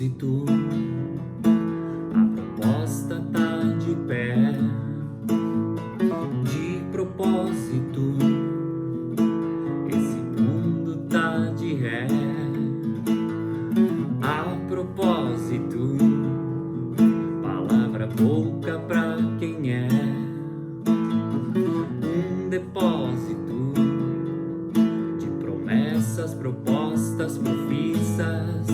propósito, a proposta tá de pé. De propósito, esse mundo tá de ré. A propósito, palavra pouca pra quem é um depósito de promessas, propostas, profissas.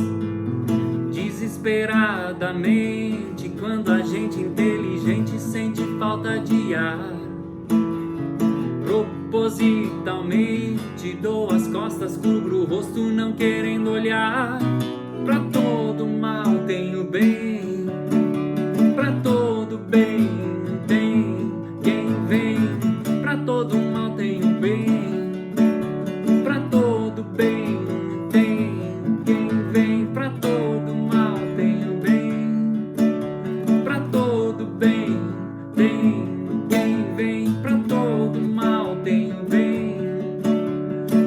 Desesperadamente, quando a gente inteligente sente falta de ar, propositalmente dou as costas, cubro o rosto, não querendo olhar. Pra todo mal tem o bem, pra todo bem tem quem vem. Pra todo mal tem o bem, pra todo bem tem quem vem. Pra todo mal tem o bem, pra todo bem tem quem vem. Pra todo mal tem o bem,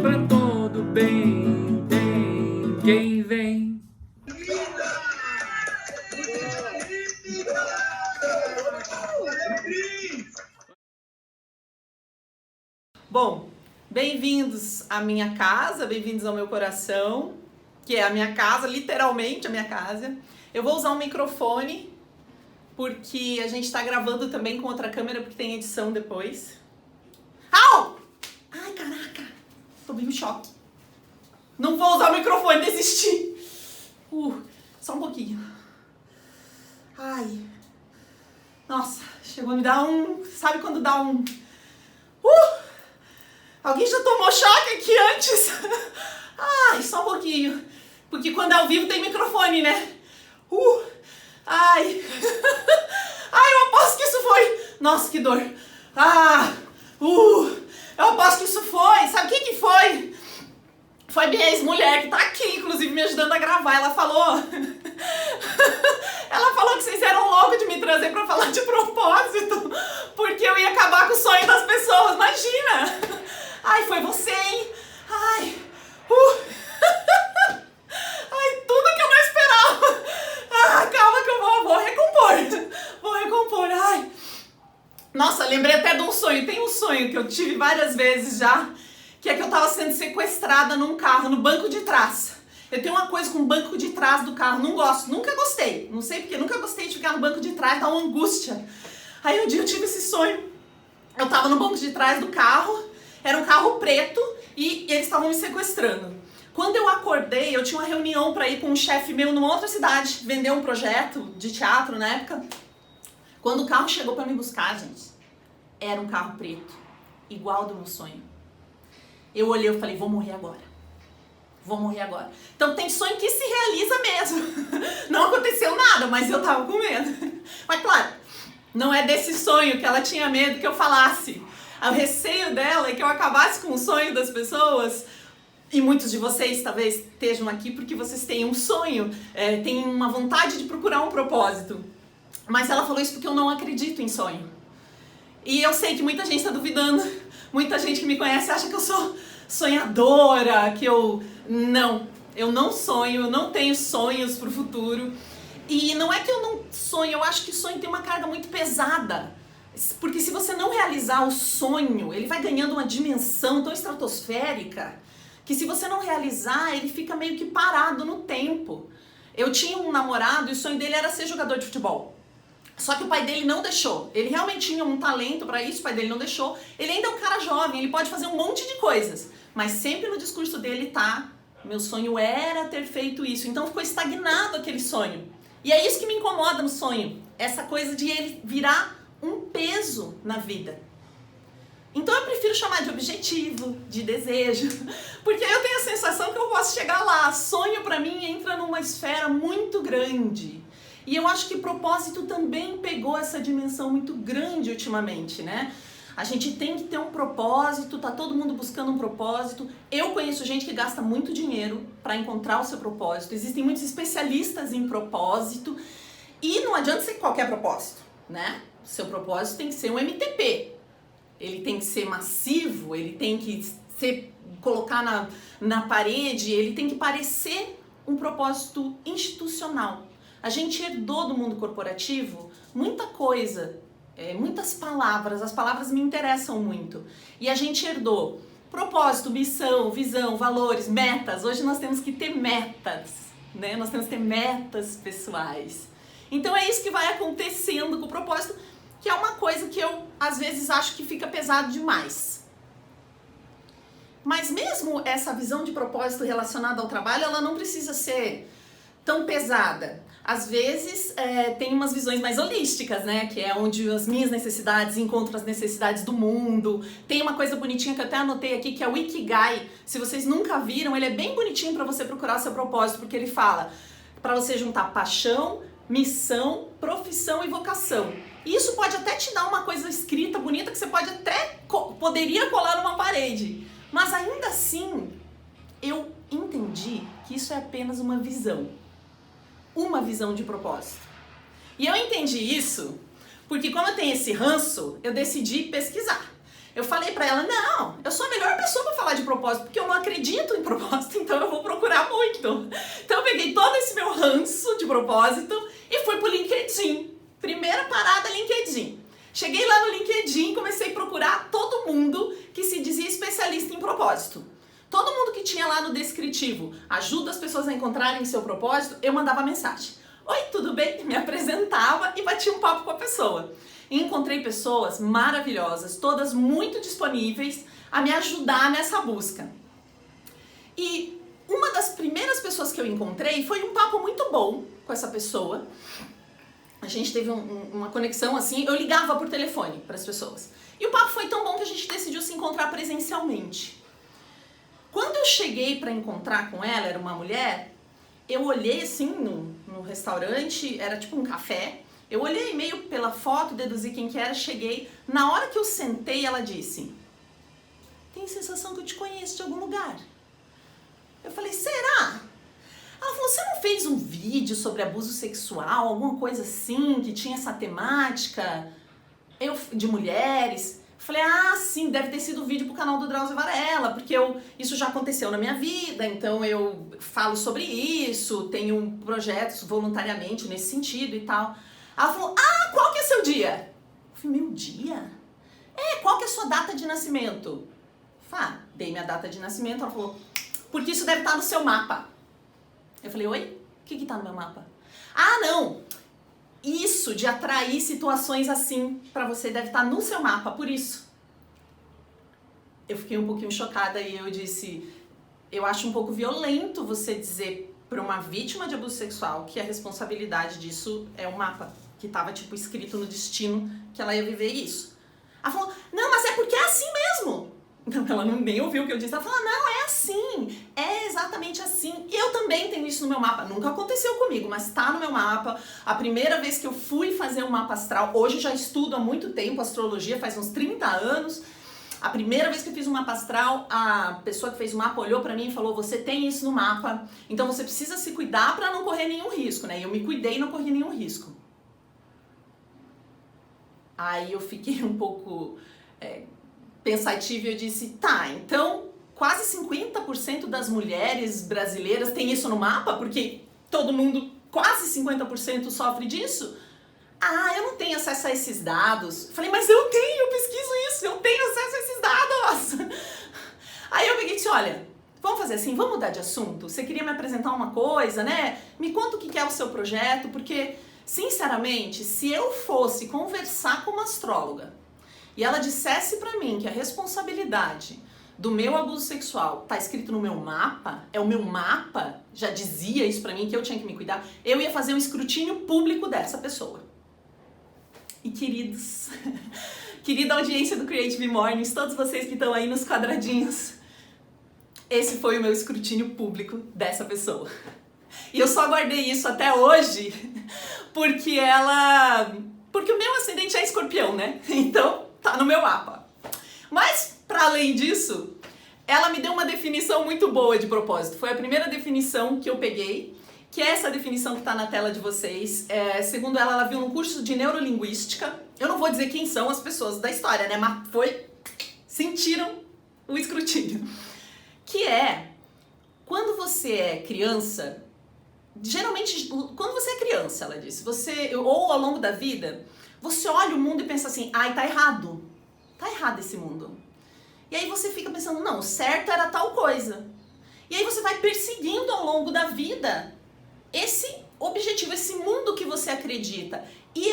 pra todo bem tem quem vem. Bom, bem-vindos à minha casa, bem-vindos ao meu coração, que é a minha casa, literalmente a minha casa. Eu vou usar um microfone, porque a gente tá gravando também com outra câmera, porque tem edição depois. Au! Ai, caraca! Tô bem em choque. Não vou usar o microfone, desisti. Só um pouquinho. Ai. Nossa, chegou a me dar um... Sabe quando dá um... Alguém já tomou choque aqui antes? Ai, só um pouquinho. Porque quando é ao vivo tem microfone, né? Ai. Ai, eu aposto que isso foi... Nossa, que dor. Eu aposto que isso foi... Sabe o que foi? Foi minha ex-mulher, que tá aqui, inclusive, me ajudando a gravar. Ela falou... Ela falou que vocês eram loucos de me trazer pra falar de propósito, porque eu ia acabar com o sonho das pessoas. Imagina! Ai, foi você, hein? Ai, Ai, tudo que eu não esperava. Calma que eu vou recompor. Vou recompor, ai. Nossa, lembrei até de um sonho. Tem um sonho que eu tive várias vezes já, que é que eu tava sendo sequestrada num carro, no banco de trás. Eu tenho uma coisa com o banco de trás do carro, não gosto, nunca gostei. Não sei porque, nunca gostei de ficar no banco de trás, dá uma angústia. Aí um dia eu tive esse sonho. Eu tava no banco de trás do carro, era um carro preto e eles estavam me sequestrando. Quando eu acordei, eu tinha uma reunião pra ir com um chefe meu numa outra cidade, vender um projeto de teatro na época. Quando o carro chegou pra me buscar, gente, era um carro preto, igual ao do meu sonho. Eu olhei e falei, vou morrer agora. Vou morrer agora. Então tem sonho que se realiza mesmo. Não aconteceu nada, mas eu tava com medo. Mas claro, não é desse sonho que ela tinha medo que eu falasse. O receio dela é que eu acabasse com o sonho das pessoas. E muitos de vocês talvez estejam aqui porque vocês têm um sonho, têm uma vontade de procurar um propósito. Mas ela falou isso porque eu não acredito em sonho. E eu sei que muita gente está duvidando. Muita gente que me conhece acha que eu sou sonhadora, que eu não sonho, eu não tenho sonhos pro futuro. E não é que eu não sonho, eu acho que o sonho tem uma carga muito pesada. Porque se você não realizar o sonho, ele vai ganhando uma dimensão tão estratosférica, que se você não realizar, ele fica meio que parado no tempo. Eu tinha um namorado e o sonho dele era ser jogador de futebol. Só que o pai dele não deixou. Ele realmente tinha um talento pra isso, o pai dele não deixou. Ele ainda é um cara jovem, ele pode fazer um monte de coisas. Mas sempre no discurso dele tá, meu sonho era ter feito isso. Então ficou estagnado aquele sonho. E é isso que me incomoda no sonho. Essa coisa de ele virar um peso na vida. Então eu prefiro chamar de objetivo, de desejo. Porque eu tenho a sensação que eu posso chegar lá. Sonho pra mim entra numa esfera muito grande. E eu acho que propósito também pegou essa dimensão muito grande ultimamente, né? A gente tem que ter um propósito, tá todo mundo buscando um propósito. Eu conheço gente que gasta muito dinheiro para encontrar o seu propósito. Existem muitos especialistas em propósito e não adianta ser qualquer propósito, né? O seu propósito tem que ser um MTP. Ele tem que ser massivo, ele tem que colocar na parede, ele tem que parecer um propósito institucional. A gente herdou do mundo corporativo muita coisa, muitas palavras, as palavras me interessam muito. E a gente herdou propósito, missão, visão, valores, metas. Hoje nós temos que ter metas, né? Nós temos que ter metas pessoais. Então é isso que vai acontecendo com o propósito, que é uma coisa que eu às vezes acho que fica pesado demais. Mas mesmo essa visão de propósito relacionada ao trabalho, ela não precisa ser tão pesada. Às vezes tem umas visões mais holísticas, né? Que é onde as minhas necessidades encontram as necessidades do mundo. Tem uma coisa bonitinha que eu até anotei aqui, que é o Ikigai. Se vocês nunca viram, ele é bem bonitinho para você procurar o seu propósito, porque ele fala para você juntar paixão, missão, profissão e vocação. E isso pode até te dar uma coisa escrita bonita que você poderia colar numa parede. Mas ainda assim, eu entendi que isso é apenas uma visão de propósito. E eu entendi isso porque como eu tenho esse ranço, eu decidi pesquisar. Eu falei pra ela, não, eu sou a melhor pessoa pra falar de propósito, porque eu não acredito em propósito, então eu vou procurar muito. Então eu peguei todo esse meu ranço de propósito e fui pro LinkedIn. Primeira parada, LinkedIn. Cheguei lá no LinkedIn e comecei a procurar todo mundo que se dizia especialista em propósito. Todo mundo que tinha lá no descritivo, ajuda as pessoas a encontrarem seu propósito, eu mandava mensagem. Oi, tudo bem? Me apresentava e batia um papo com a pessoa. E encontrei pessoas maravilhosas, todas muito disponíveis a me ajudar nessa busca. E uma das primeiras pessoas que eu encontrei foi um papo muito bom com essa pessoa. A gente teve uma conexão assim, eu ligava por telefone para as pessoas. E o papo foi tão bom que a gente decidiu se encontrar presencialmente. Quando eu cheguei para encontrar com ela, era uma mulher, eu olhei assim no restaurante, era tipo um café, eu olhei meio pela foto, deduzi quem que era, cheguei, na hora que eu sentei, ela disse, tenho a sensação que eu te conheço de algum lugar. Eu falei, será? Ela falou, você não fez um vídeo sobre abuso sexual, alguma coisa assim, que tinha essa temática de mulheres? Falei, ah, sim, deve ter sido vídeo pro canal do Drauzio Varela, porque isso já aconteceu na minha vida, então eu falo sobre isso, tenho projetos voluntariamente nesse sentido e tal. Ela falou, ah, qual que é seu dia? Eu falei, meu dia? Qual que é a sua data de nascimento? Dei minha data de nascimento, ela falou, porque isso deve estar no seu mapa. Eu falei, oi? O que tá no meu mapa? Ah, não! Isso de atrair situações assim pra você deve estar no seu mapa, por isso. Eu fiquei um pouquinho chocada e eu disse, eu acho um pouco violento você dizer pra uma vítima de abuso sexual que a responsabilidade disso é o mapa, que tava tipo escrito no destino que ela ia viver isso. Ela falou, não, mas é porque é assim mesmo. Então ela nem ouviu o que eu disse, ela falou, não, é assim, é exatamente assim. E eu também tenho isso no meu mapa, nunca aconteceu comigo, mas tá no meu mapa. A primeira vez que eu fui fazer um mapa astral, hoje já estudo há muito tempo astrologia, faz uns 30 anos. A primeira vez que eu fiz um mapa astral, a pessoa que fez o mapa olhou pra mim e falou, você tem isso no mapa, então você precisa se cuidar pra não correr nenhum risco, né? E eu me cuidei e não corri nenhum risco. Aí eu fiquei um pouco pensativa e eu disse, tá, então quase 50% das mulheres brasileiras tem isso no mapa, porque todo mundo, quase 50% sofre disso? Ah, eu não tenho acesso a esses dados. Falei, mas eu pesquiso isso, eu tenho acesso a esses dados. Aí eu peguei e disse, olha, vamos fazer assim, vamos mudar de assunto? Você queria me apresentar uma coisa, né? Me conta o que é o seu projeto, porque, sinceramente, se eu fosse conversar com uma astróloga e ela dissesse pra mim que a responsabilidade do meu abuso sexual tá escrito no meu mapa, é o meu mapa, já dizia isso pra mim, que eu tinha que me cuidar, eu ia fazer um escrutínio público dessa pessoa. E queridos, querida audiência do Creative Mornings, todos vocês que estão aí nos quadradinhos, esse foi o meu escrutínio público dessa pessoa. E eu só guardei isso até hoje, porque o meu ascendente é escorpião, né? Então, tá no meu mapa. Mas, para além disso, ela me deu uma definição muito boa de propósito. Foi a primeira definição que eu peguei, que é essa definição que tá na tela de vocês. Segundo ela viu num curso de neurolinguística. Eu não vou dizer quem são as pessoas da história, né? Mas sentiram o escrutínio. Que é, quando você é criança, geralmente, quando você é criança, ela disse, ou ao longo da vida, você olha o mundo e pensa assim, ai, tá errado esse mundo. E aí você fica pensando, não, o certo era tal coisa. E aí você vai perseguindo ao longo da vida esse objetivo, esse mundo que você acredita. E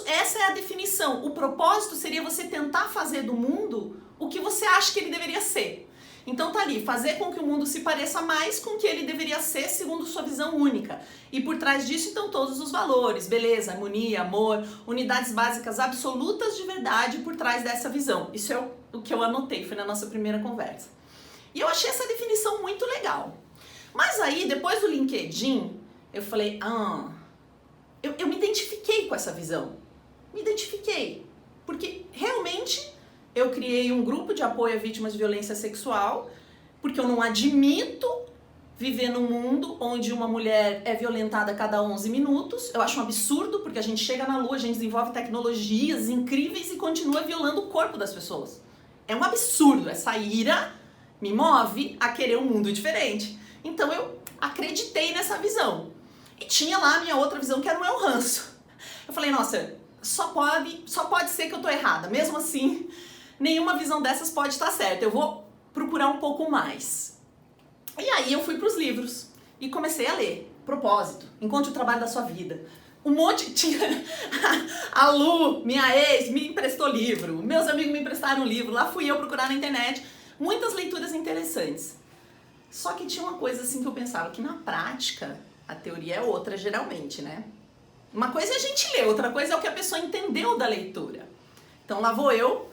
essa é a definição. O propósito seria você tentar fazer do mundo o que você acha que ele deveria ser. Então tá ali, fazer com que o mundo se pareça mais com o que ele deveria ser segundo sua visão única. E por trás disso estão todos os valores, beleza, harmonia, amor, unidades básicas absolutas de verdade por trás dessa visão. Isso é o que eu anotei, foi na nossa primeira conversa. E eu achei essa definição muito legal. Mas aí, depois do LinkedIn, eu falei, eu me identifiquei com essa visão. Me identifiquei. Porque realmente eu criei um grupo de apoio a vítimas de violência sexual, porque eu não admito viver num mundo onde uma mulher é violentada a cada 11 minutos. Eu acho um absurdo, porque a gente chega na Lua, a gente desenvolve tecnologias incríveis e continua violando o corpo das pessoas. É um absurdo. Essa ira me move a querer um mundo diferente. Então eu acreditei nessa visão. E tinha lá a minha outra visão, que era o meu ranço. Eu falei, nossa, só pode ser que eu tô errada. Mesmo assim, nenhuma visão dessas pode estar certa. Eu vou procurar um pouco mais. E aí eu fui para os livros e comecei a ler. Propósito, encontre o trabalho da sua vida. Um monte, tinha a Lu, minha ex, me emprestou livro. Meus amigos me emprestaram livro. Lá fui eu procurar na internet. Muitas leituras interessantes. Só que tinha uma coisa assim que eu pensava, que na prática a teoria é outra geralmente, né? Uma coisa é a gente ler, outra coisa é o que a pessoa entendeu da leitura. Então lá vou eu,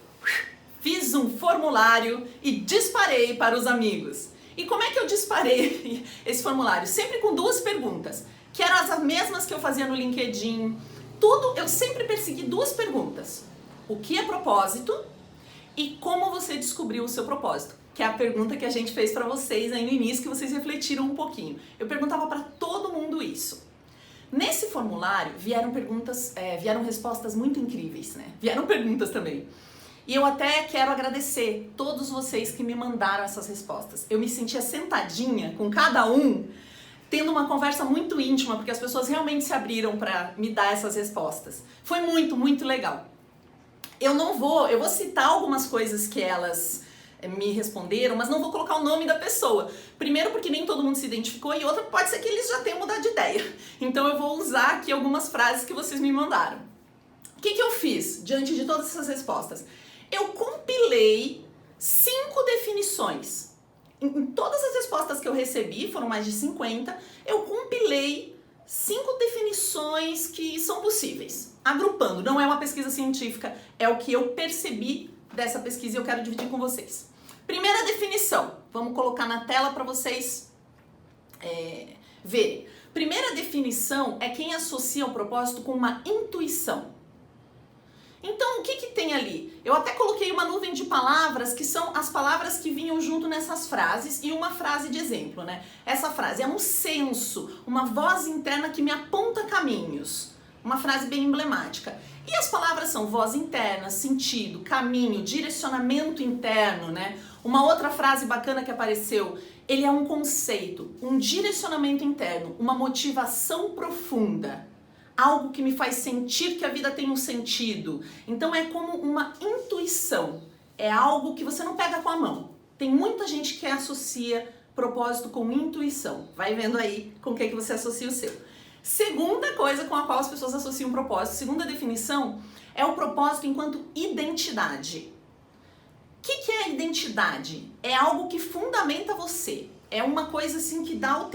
fiz um formulário e disparei para os amigos. E como é que eu disparei esse formulário? Sempre com 2 perguntas, que eram as mesmas que eu fazia no LinkedIn. Tudo, eu sempre persegui 2 perguntas. O que é propósito e como você descobriu o seu propósito? Que é a pergunta que a gente fez para vocês aí no início, que vocês refletiram um pouquinho. Eu perguntava para todo mundo isso. Nesse formulário vieram respostas muito incríveis, né? Vieram perguntas também. E eu até quero agradecer todos vocês que me mandaram essas respostas. Eu me sentia sentadinha com cada um, tendo uma conversa muito íntima, porque as pessoas realmente se abriram para me dar essas respostas. Foi muito, muito legal. Eu vou citar algumas coisas que elas me responderam, mas não vou colocar o nome da pessoa. Primeiro porque nem todo mundo se identificou e outra pode ser que eles já tenham mudado de ideia. Então eu vou usar aqui algumas frases que vocês me mandaram. O que eu fiz diante de todas essas respostas? Eu compilei 5 definições. Em todas as respostas que eu recebi, foram mais de 50, eu compilei 5 definições que são possíveis. Agrupando, não é uma pesquisa científica, é o que eu percebi dessa pesquisa e eu quero dividir com vocês. Primeira definição, vamos colocar na tela para vocês verem. Primeira definição é quem associa o propósito com uma intuição. Então, o que tem ali? Eu até coloquei uma nuvem de palavras que são as palavras que vinham junto nessas frases e uma frase de exemplo, né? Essa frase é um senso, uma voz interna que me aponta caminhos. Uma frase bem emblemática. E as palavras são voz interna, sentido, caminho, direcionamento interno, né? Uma outra frase bacana que apareceu, ele é um conceito, um direcionamento interno, uma motivação profunda. Algo que me faz sentir que a vida tem um sentido. Então é como uma intuição. É algo que você não pega com a mão. Tem muita gente que associa propósito com intuição. Vai vendo aí com o que você associa o seu. Segunda coisa com a qual as pessoas associam propósito, segunda definição, é o propósito enquanto identidade. O que é a identidade? É algo que fundamenta você. É uma coisa assim que dá o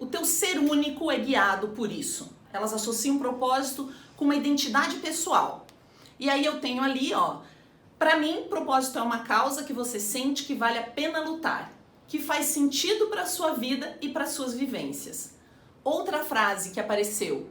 teu ser único é guiado por isso. Elas associam propósito com uma identidade pessoal. E aí eu tenho ali, ó, pra mim, propósito é uma causa que você sente que vale a pena lutar, que faz sentido para sua vida e para suas vivências. Outra frase que apareceu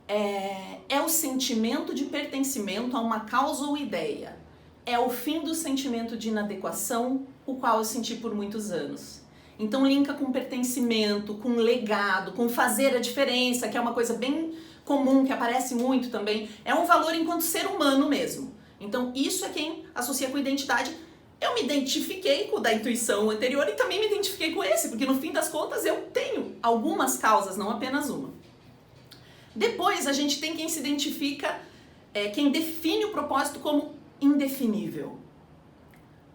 é o sentimento de pertencimento a uma causa ou ideia. É o fim do sentimento de inadequação, o qual eu senti por muitos anos. Então linka com pertencimento, com legado, com fazer a diferença, que é uma coisa bem comum, que aparece muito também. É um valor enquanto ser humano mesmo. Então isso é quem associa com identidade. Eu me identifiquei com o da intuição anterior e também me identifiquei com esse, porque no fim das contas eu tenho algumas causas, não apenas uma. Depois a gente tem quem se identifica, quem define o propósito como indefinível.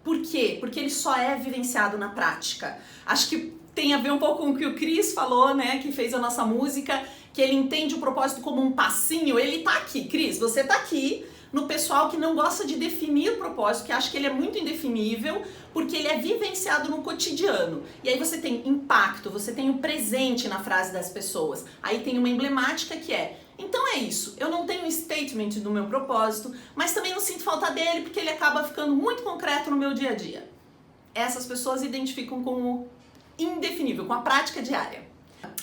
Por quê? Porque ele só é vivenciado na prática. Acho que tem a ver um pouco com o que o Cris falou, né, que fez a nossa música, que ele entende o propósito como um passinho. Ele tá aqui, Cris, você tá aqui no pessoal que não gosta de definir o propósito, que acha que ele é muito indefinível, porque ele é vivenciado no cotidiano. E aí você tem impacto, você tem o presente na frase das pessoas. Aí tem uma emblemática que é: então é isso, eu não tenho um statement do meu propósito, mas também não sinto falta dele, porque ele acaba ficando muito concreto no meu dia a dia. Essas pessoas identificam como indefinível, com a prática diária.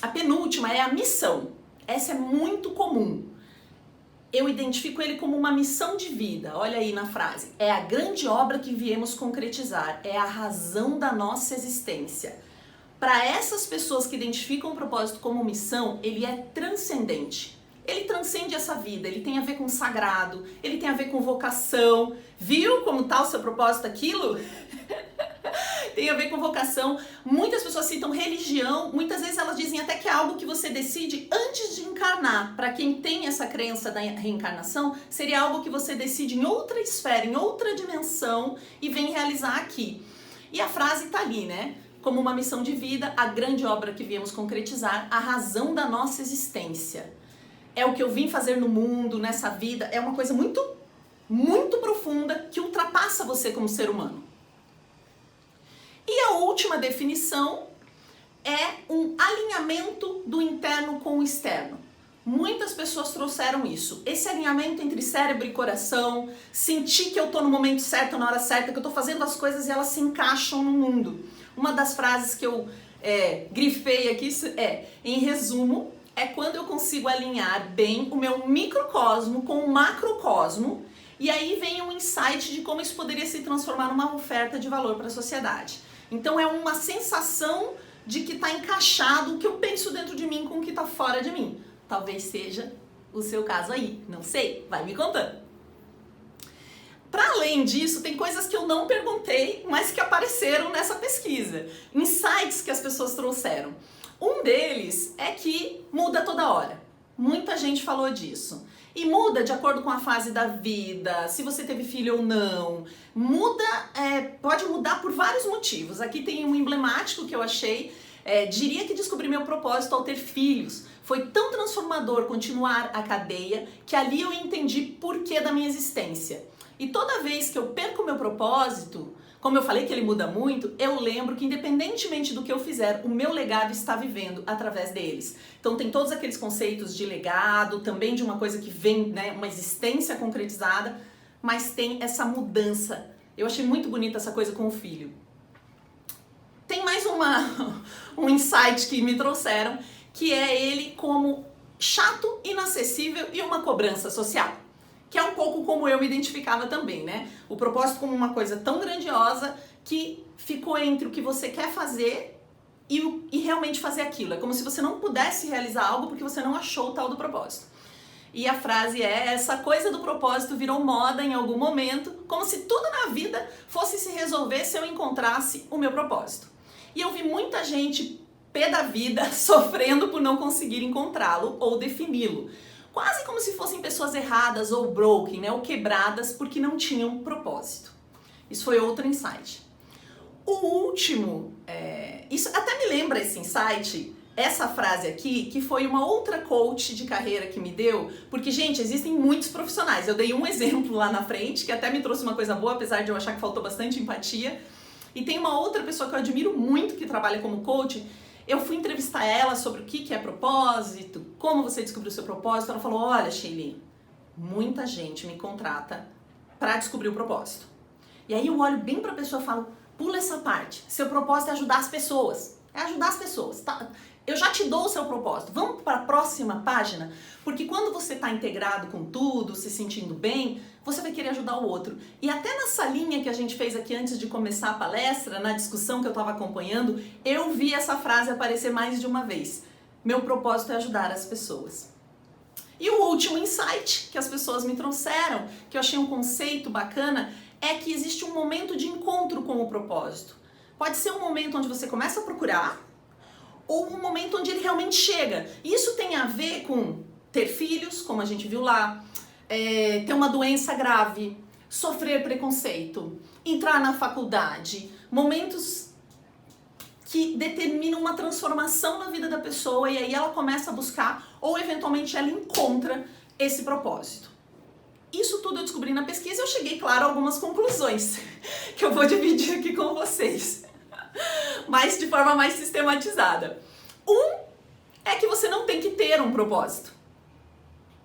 A penúltima é a missão. Essa é muito comum. Eu identifico ele como uma missão de vida. Olha aí na frase. É a grande obra que viemos concretizar. É a razão da nossa existência. Para essas pessoas que identificam o propósito como missão, ele é transcendente. Ele transcende essa vida. Ele tem a ver com sagrado. Ele tem a ver com vocação. Viu como tá o seu propósito aquilo? Tem a ver com vocação. Muitas pessoas citam religião, muitas vezes elas dizem até que é algo que você decide antes de encarnar. Para quem tem essa crença da reencarnação, seria algo que você decide em outra esfera, em outra dimensão e vem realizar aqui. E a frase tá ali, né? Como uma missão de vida, a grande obra que viemos concretizar, a razão da nossa existência. É o que eu vim fazer no mundo, nessa vida, é uma coisa muito, muito profunda que ultrapassa você como ser humano. E a última definição é um alinhamento do interno com o externo. Muitas pessoas trouxeram isso. Esse alinhamento entre cérebro e coração, sentir que eu tô no momento certo, na hora certa, que eu tô fazendo as coisas e elas se encaixam no mundo. Uma das frases que eu grifei aqui em resumo, é quando eu consigo alinhar bem o meu microcosmo com o macrocosmo, e aí vem um insight de como isso poderia se transformar numa oferta de valor para a sociedade. Então é uma sensação de que está encaixado o que eu penso dentro de mim com o que está fora de mim. Talvez seja o seu caso aí, não sei, vai me contando. Para além disso, tem coisas que eu não perguntei, mas que apareceram nessa pesquisa. Insights que as pessoas trouxeram. Um deles é que muda toda hora. Muita gente falou disso. E muda de acordo com a fase da vida, se você teve filho ou não. Muda, pode mudar por vários motivos. Aqui tem um emblemático que eu achei. Diria que descobri meu propósito ao ter filhos. Foi tão transformador continuar a cadeia que ali eu entendi porquê da minha existência. E toda vez que eu perco o meu propósito, como eu falei que ele muda muito, eu lembro que independentemente do que eu fizer, o meu legado está vivendo através deles. Então tem todos aqueles conceitos de legado, também de uma coisa que vem, né, uma existência concretizada, mas tem essa mudança. Eu achei muito bonita essa coisa com o filho. Tem mais um insight que me trouxeram, que é ele como chato, inacessível e uma cobrança social. Que é um pouco como eu me identificava também, né? O propósito como uma coisa tão grandiosa que ficou entre o que você quer fazer e realmente fazer aquilo. É como se você não pudesse realizar algo porque você não achou o tal do propósito. E a frase é: essa coisa do propósito virou moda em algum momento, como se tudo na vida fosse se resolver se eu encontrasse o meu propósito. E eu vi muita gente pé da vida sofrendo por não conseguir encontrá-lo ou defini-lo. Quase como se fossem pessoas erradas ou broken, né, ou quebradas porque não tinham propósito. Isso foi outro insight. O último, isso até me lembra esse insight, essa frase aqui, que foi uma outra coach de carreira que me deu, porque, gente, existem muitos profissionais. Eu dei um exemplo lá na frente, que até me trouxe uma coisa boa, apesar de eu achar que faltou bastante empatia. E tem uma outra pessoa que eu admiro muito, que trabalha como coach. Eu fui entrevistar ela sobre o que é propósito, como você descobriu o seu propósito. Ela falou: olha, Sheilyn, muita gente me contrata para descobrir o propósito. E aí eu olho bem para a pessoa e falo: pula essa parte, seu propósito é ajudar as pessoas. É ajudar as pessoas, tá? Eu já te dou o seu propósito. Vamos para a próxima página? Porque quando você está integrado com tudo, se sentindo bem, você vai querer ajudar o outro. E até nessa linha que a gente fez aqui antes de começar a palestra, na discussão que eu estava acompanhando, eu vi essa frase aparecer mais de uma vez. Meu propósito é ajudar as pessoas. E o último insight que as pessoas me trouxeram, que eu achei um conceito bacana, é que existe um momento de encontro com o propósito. Pode ser um momento onde você começa a procurar, ou um momento onde ele realmente chega. Isso tem a ver com ter filhos, como a gente viu lá, ter uma doença grave, sofrer preconceito, entrar na faculdade, momentos que determinam uma transformação na vida da pessoa e aí ela começa a buscar ou eventualmente ela encontra esse propósito. Isso tudo eu descobri na pesquisa e eu cheguei, claro, a algumas conclusões que eu vou dividir aqui com vocês, mas de forma mais sistematizada. É que você não tem que ter um propósito.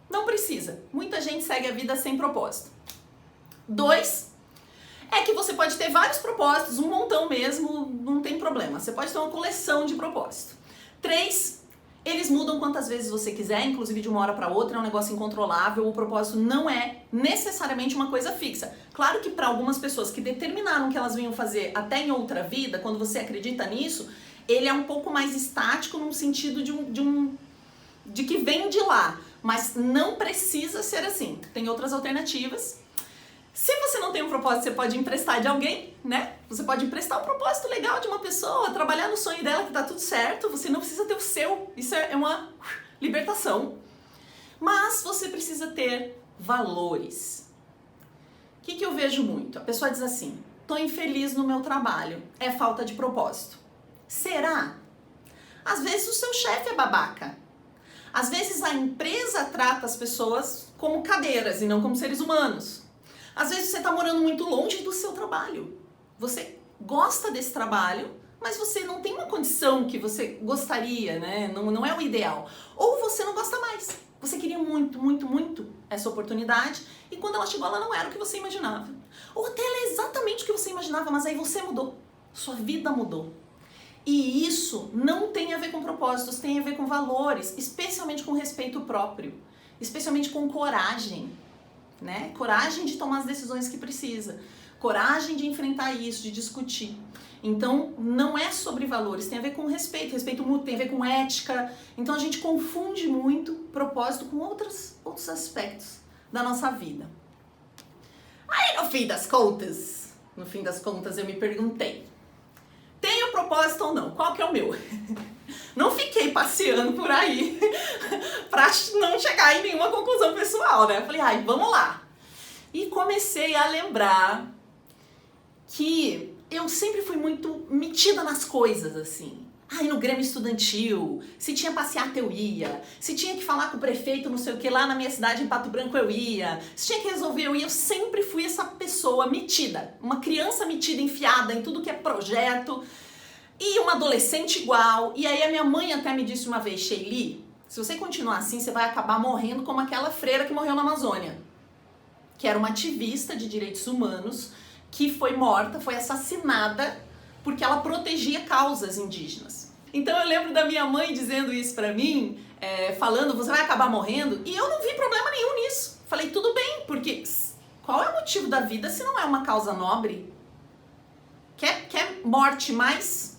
Não precisa. Muita gente segue a vida sem propósito. 2, é que você pode ter vários propósitos, um montão mesmo, não tem problema. Você pode ter uma coleção de propósitos. 3, eles mudam quantas vezes você quiser, inclusive de uma hora para outra, é um negócio incontrolável. O propósito não é necessariamente uma coisa fixa. Claro que para algumas pessoas que determinaram que elas vinham fazer até em outra vida, quando você acredita nisso, ele é um pouco mais estático no sentido de que vem de lá. Mas não precisa ser assim. Tem outras alternativas. Se você não tem um propósito, você pode emprestar de alguém, né? Você pode emprestar um propósito legal de uma pessoa, trabalhar no sonho dela que tá tudo certo. Você não precisa ter o seu. Isso é uma libertação. Mas você precisa ter valores. O que eu vejo muito? A pessoa diz assim, tô infeliz no meu trabalho. É falta de propósito. Será? Às vezes o seu chefe é babaca. Às vezes a empresa trata as pessoas como cadeiras e não como seres humanos. Às vezes você está morando muito longe do seu trabalho. Você gosta desse trabalho, mas você não tem uma condição que você gostaria, né? Não é o ideal. Ou você não gosta mais. Você queria muito, muito, muito essa oportunidade e quando ela chegou, ela não era o que você imaginava. Ou até ela é exatamente o que você imaginava, mas aí você mudou. Sua vida mudou. E isso não tem a ver com propósitos, tem a ver com valores, especialmente com respeito próprio, especialmente com coragem, né? Coragem de tomar as decisões que precisa, coragem de enfrentar isso, de discutir. Então, não é sobre valores, tem a ver com respeito mútuo, tem a ver com ética. Então, a gente confunde muito propósito com outros aspectos da nossa vida. Aí, no fim das contas, eu me perguntei, tenho propósito ou não? Qual que é o meu? Não fiquei passeando por aí pra não chegar em nenhuma conclusão pessoal, né? Falei, vamos lá. E comecei a lembrar que eu sempre fui muito metida nas coisas, assim. No Grêmio Estudantil, se tinha passeata eu ia, se tinha que falar com o prefeito não sei o que lá na minha cidade em Pato Branco eu ia, se tinha que resolver eu ia, eu sempre fui essa pessoa metida, uma criança metida, enfiada em tudo que é projeto e uma adolescente igual. E aí a minha mãe até me disse uma vez, Sheili, se você continuar assim você vai acabar morrendo como aquela freira que morreu na Amazônia, que era uma ativista de direitos humanos que foi morta, foi assassinada porque ela protegia causas indígenas. Então eu lembro da minha mãe dizendo isso pra mim, falando, você vai acabar morrendo, e eu não vi problema nenhum nisso. Falei, tudo bem, porque qual é o motivo da vida se não é uma causa nobre? Quer morte mais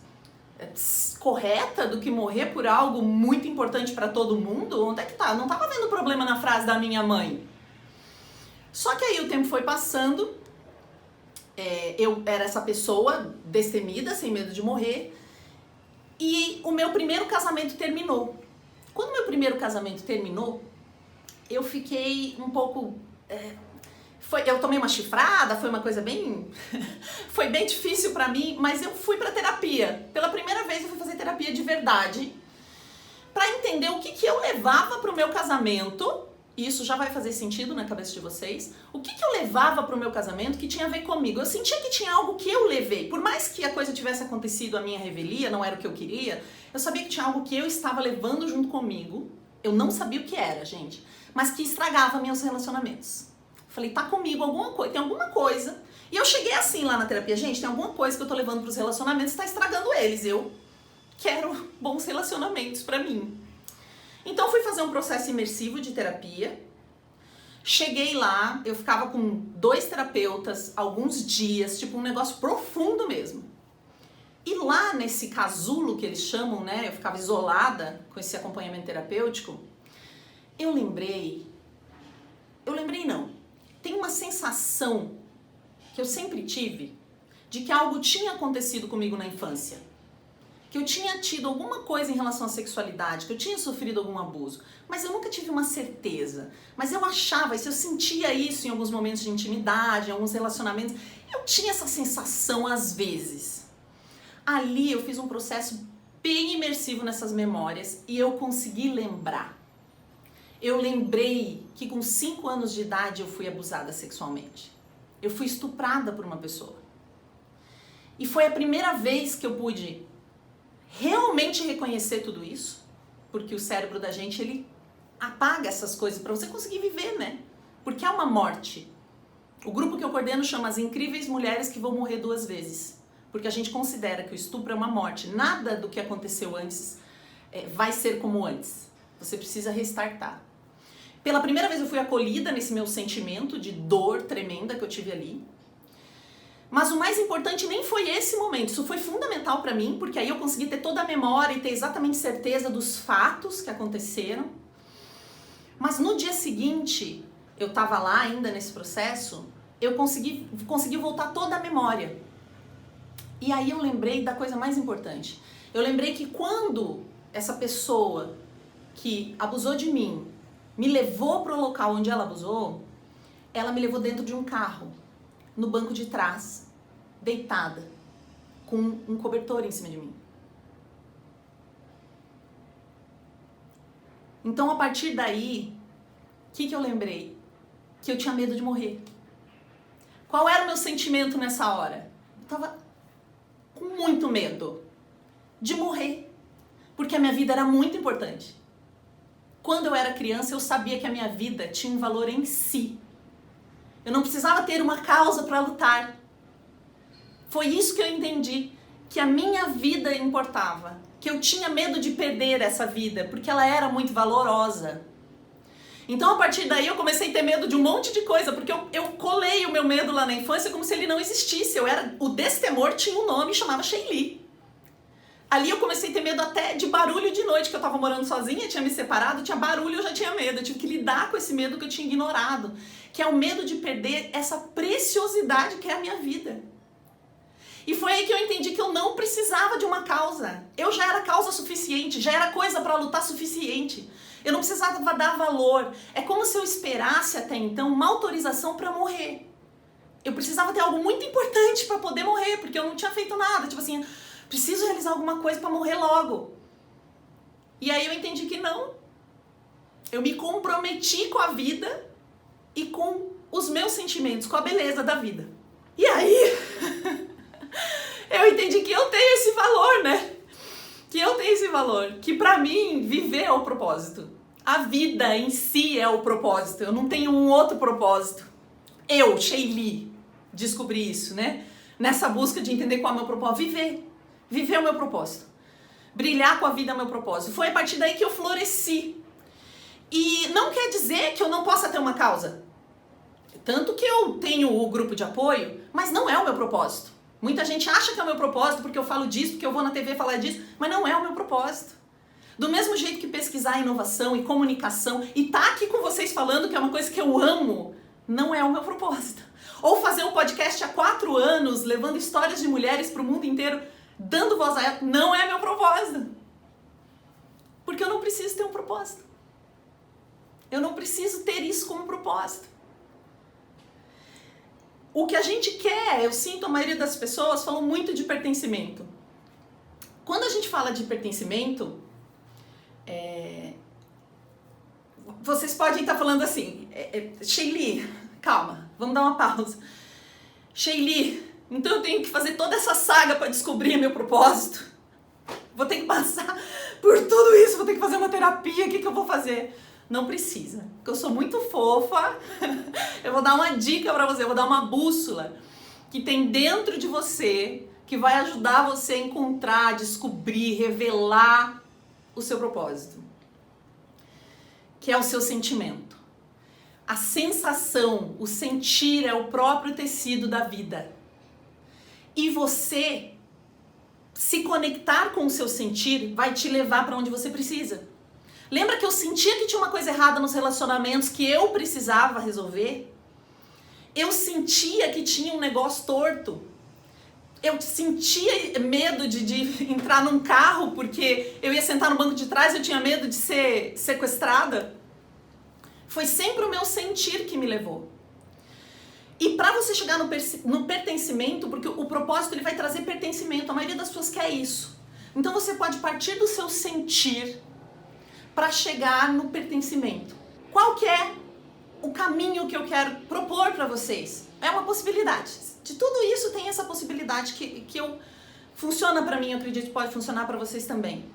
correta do que morrer por algo muito importante pra todo mundo? Onde é que tá? Não tava vendo problema na frase da minha mãe. Só que aí o tempo foi passando, eu era essa pessoa destemida, sem medo de morrer, e o meu primeiro casamento terminou. Quando o meu primeiro casamento terminou, eu fiquei um pouco... eu tomei uma chifrada, foi uma coisa bem... foi bem difícil pra mim, mas eu fui pra terapia. Pela primeira vez eu fui fazer terapia de verdade, pra entender o que eu levava pro meu casamento. E isso já vai fazer sentido na cabeça de vocês. O que eu levava pro meu casamento que tinha a ver comigo? Eu sentia que tinha algo que eu levei. Por mais que a coisa tivesse acontecido, a minha revelia, não era o que eu queria, eu sabia que tinha algo que eu estava levando junto comigo. Eu não sabia o que era, gente. Mas que estragava meus relacionamentos. Falei, tá comigo alguma coisa, tem alguma coisa. E eu cheguei assim lá na terapia, gente, tem alguma coisa que eu tô levando pros relacionamentos e tá estragando eles. Eu quero bons relacionamentos pra mim. Então fui fazer um processo imersivo de terapia, cheguei lá, eu ficava com 2 terapeutas, alguns dias, tipo um negócio profundo mesmo. E lá nesse casulo que eles chamam, né, eu ficava isolada com esse acompanhamento terapêutico, tem uma sensação que eu sempre tive de que algo tinha acontecido comigo na infância. Que eu tinha tido alguma coisa em relação à sexualidade, que eu tinha sofrido algum abuso. Mas eu nunca tive uma certeza. Mas eu achava, se eu sentia isso em alguns momentos de intimidade, em alguns relacionamentos, eu tinha essa sensação às vezes. Ali eu fiz um processo bem imersivo nessas memórias e eu consegui lembrar. Eu lembrei que com 5 anos de idade eu fui abusada sexualmente. Eu fui estuprada por uma pessoa. E foi a primeira vez que eu pude realmente reconhecer tudo isso, porque o cérebro da gente, ele apaga essas coisas para você conseguir viver, né? Porque é uma morte. O grupo que eu coordeno chama As Incríveis Mulheres que Vão Morrer 2 vezes, porque a gente considera que o estupro é uma morte. Nada do que aconteceu antes vai ser como antes. Você precisa restartar. Pela primeira vez eu fui acolhida nesse meu sentimento de dor tremenda que eu tive ali. Mas o mais importante nem foi esse momento, isso foi fundamental para mim, porque aí eu consegui ter toda a memória e ter exatamente certeza dos fatos que aconteceram. Mas no dia seguinte, eu estava lá ainda nesse processo, eu consegui voltar toda a memória. E aí eu lembrei da coisa mais importante. Eu lembrei que quando essa pessoa que abusou de mim me levou para o local onde ela abusou, ela me levou dentro de um carro, no banco de trás, deitada, com um cobertor em cima de mim. Então, a partir daí, o que eu lembrei? Que eu tinha medo de morrer. Qual era o meu sentimento nessa hora? Eu tava com muito medo de morrer, porque a minha vida era muito importante. Quando eu era criança, eu sabia que a minha vida tinha um valor em si. Eu não precisava ter uma causa para lutar. Foi isso que eu entendi, que a minha vida importava, que eu tinha medo de perder essa vida, porque ela era muito valorosa. Então, a partir daí, eu comecei a ter medo de um monte de coisa, porque eu colei o meu medo lá na infância como se ele não existisse. O destemor tinha um nome, chamava Sheili. Ali eu comecei a ter medo até de barulho de noite, que eu tava morando sozinha, tinha me separado, tinha barulho, eu já tinha medo. Eu tive que lidar com esse medo que eu tinha ignorado, que é o medo de perder essa preciosidade que é a minha vida. E foi aí que eu entendi que eu não precisava de uma causa. Eu já era causa suficiente, já era coisa para lutar suficiente. Eu não precisava dar valor. É como se eu esperasse até então uma autorização para morrer. Eu precisava ter algo muito importante para poder morrer, porque eu não tinha feito nada. Tipo assim, preciso realizar alguma coisa para morrer logo. E aí eu entendi que não. Eu me comprometi com a vida e com os meus sentimentos, com a beleza da vida. E aí eu entendi que eu tenho esse valor, né? Que eu tenho esse valor, que pra mim viver é o propósito. A vida em si é o propósito, eu não tenho um outro propósito. Eu, Sheili, descobri isso, né? Nessa busca de entender qual é o meu propósito. Viver é o meu propósito. Brilhar com a vida é o meu propósito. Foi a partir daí que eu floresci. E não quer dizer que eu não possa ter uma causa. Tanto que eu tenho o grupo de apoio, mas não é o meu propósito. Muita gente acha que é o meu propósito porque eu falo disso, porque eu vou na TV falar disso, mas não é o meu propósito. Do mesmo jeito que pesquisar inovação e comunicação e tá aqui com vocês falando que é uma coisa que eu amo, não é o meu propósito. Ou fazer um podcast há 4 anos, levando histórias de mulheres para o mundo inteiro, dando voz a ela, não é meu propósito. Porque eu não preciso ter um propósito. Eu não preciso ter isso como propósito. O que a gente quer, eu sinto, a maioria das pessoas falam muito de pertencimento. Quando a gente fala de pertencimento, vocês podem estar falando assim, Sheili, calma, vamos dar uma pausa. Sheili, então eu tenho que fazer toda essa saga para descobrir meu propósito? Vou ter que passar por tudo isso, vou ter que fazer uma terapia, o que eu vou fazer? Não precisa, porque eu sou muito fofa. Eu vou dar uma dica pra você, eu vou dar uma bússola que tem dentro de você, que vai ajudar você a encontrar, descobrir, revelar o seu propósito, que é o seu sentimento. A sensação, o sentir é o próprio tecido da vida. E você se conectar com o seu sentir vai te levar para onde você precisa. Lembra que eu sentia que tinha uma coisa errada nos relacionamentos que eu precisava resolver? Eu sentia que tinha um negócio torto. Eu sentia medo de entrar num carro porque eu ia sentar no banco de trás e eu tinha medo de ser sequestrada. Foi sempre o meu sentir que me levou. E para você chegar no pertencimento, porque o propósito ele vai trazer pertencimento, a maioria das pessoas quer isso. Então você pode partir do seu sentir para chegar no pertencimento. Qual que é o caminho que eu quero propor para vocês? É uma possibilidade. De tudo isso tem essa possibilidade que funciona para mim, eu acredito que pode funcionar para vocês também.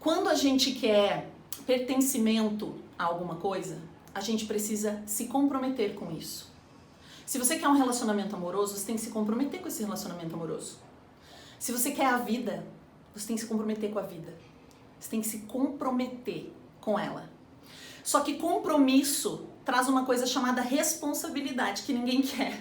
Quando a gente quer pertencimento a alguma coisa, a gente precisa se comprometer com isso. Se você quer um relacionamento amoroso, você tem que se comprometer com esse relacionamento amoroso. Se você quer a vida, você tem que se comprometer com a vida. Você tem que se comprometer com ela. Só que compromisso traz uma coisa chamada responsabilidade, que ninguém quer.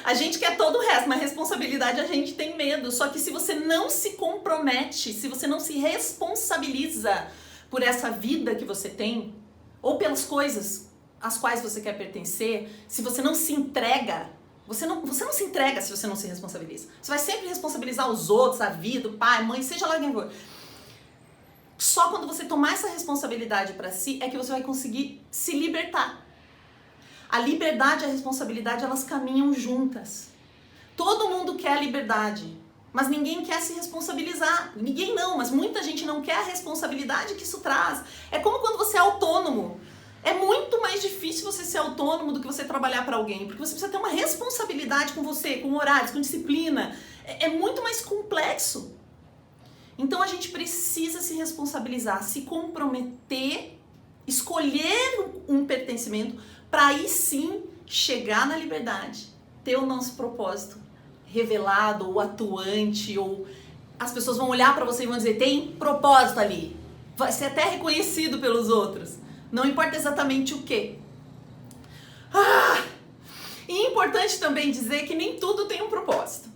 A gente quer todo o resto, mas responsabilidade a gente tem medo. Só que se você não se compromete, se você não se responsabiliza por essa vida que você tem, ou pelas coisas às quais você quer pertencer, se você não se entrega, você não se entrega se você não se responsabiliza. Você vai sempre responsabilizar os outros, a vida, o pai, a mãe, seja lá quem for. Só quando você tomar essa responsabilidade para si é que você vai conseguir se libertar. A liberdade e a responsabilidade, elas caminham juntas. Todo mundo quer a liberdade, mas ninguém quer se responsabilizar. Ninguém não, mas muita gente não quer a responsabilidade que isso traz. É como quando você é autônomo. É muito mais difícil você ser autônomo do que você trabalhar para alguém, porque você precisa ter uma responsabilidade com você, com horários, com disciplina. É muito mais complexo. Então a gente precisa se responsabilizar, se comprometer, escolher um pertencimento para aí sim chegar na liberdade, ter o nosso propósito revelado ou atuante, ou as pessoas vão olhar para você e vão dizer, tem propósito ali, vai ser até reconhecido pelos outros, não importa exatamente o quê. E é importante também dizer que nem tudo tem um propósito.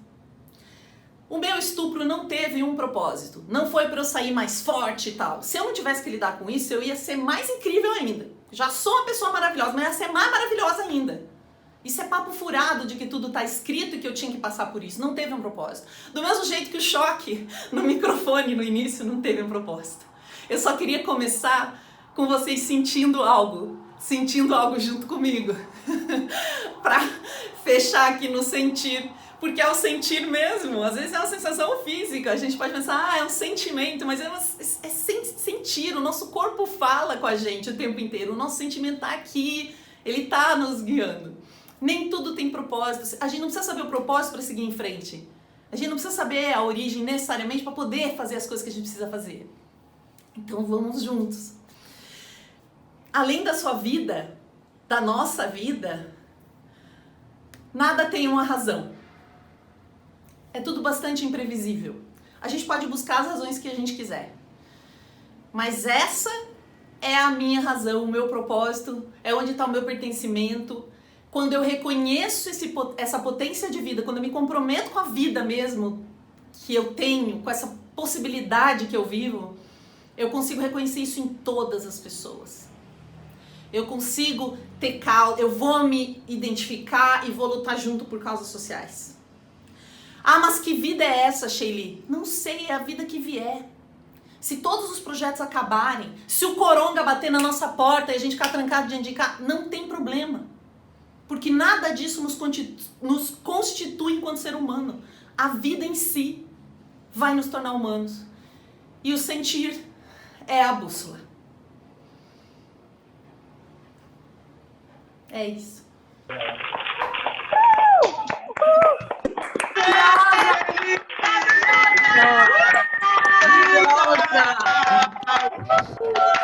O meu estupro não teve um propósito, não foi para eu sair mais forte e tal. Se eu não tivesse que lidar com isso, eu ia ser mais incrível ainda. Já sou uma pessoa maravilhosa, mas ia ser mais maravilhosa ainda. Isso é papo furado de que tudo tá escrito e que eu tinha que passar por isso. Não teve um propósito. Do mesmo jeito que o choque no microfone no início não teve um propósito. Eu só queria começar com vocês sentindo algo junto comigo. Pra fechar aqui no sentir. Porque é o sentir mesmo, às vezes é uma sensação física, a gente pode pensar, é um sentimento, mas é sentir, o nosso corpo fala com a gente o tempo inteiro, o nosso sentimento tá aqui, ele tá nos guiando. Nem tudo tem propósito, a gente não precisa saber o propósito para seguir em frente, a gente não precisa saber a origem necessariamente para poder fazer as coisas que a gente precisa fazer. Então vamos juntos. Além da sua vida, da nossa vida, nada tem uma razão. É tudo bastante imprevisível. A gente pode buscar as razões que a gente quiser. Mas essa é a minha razão, o meu propósito, é onde está o meu pertencimento. Quando eu reconheço essa potência de vida, quando eu me comprometo com a vida mesmo que eu tenho, com essa possibilidade que eu vivo, eu consigo reconhecer isso em todas as pessoas. Eu consigo ter causa, eu vou me identificar e vou lutar junto por causas sociais. Ah, mas que vida é essa, Sheili? Não sei, é a vida que vier. Se todos os projetos acabarem, se o coronga bater na nossa porta e a gente ficar trancado dentro de casa, não tem problema. Porque nada disso nos constitui enquanto ser humano. A vida em si vai nos tornar humanos. E o sentir é a bússola. É isso. Nossa!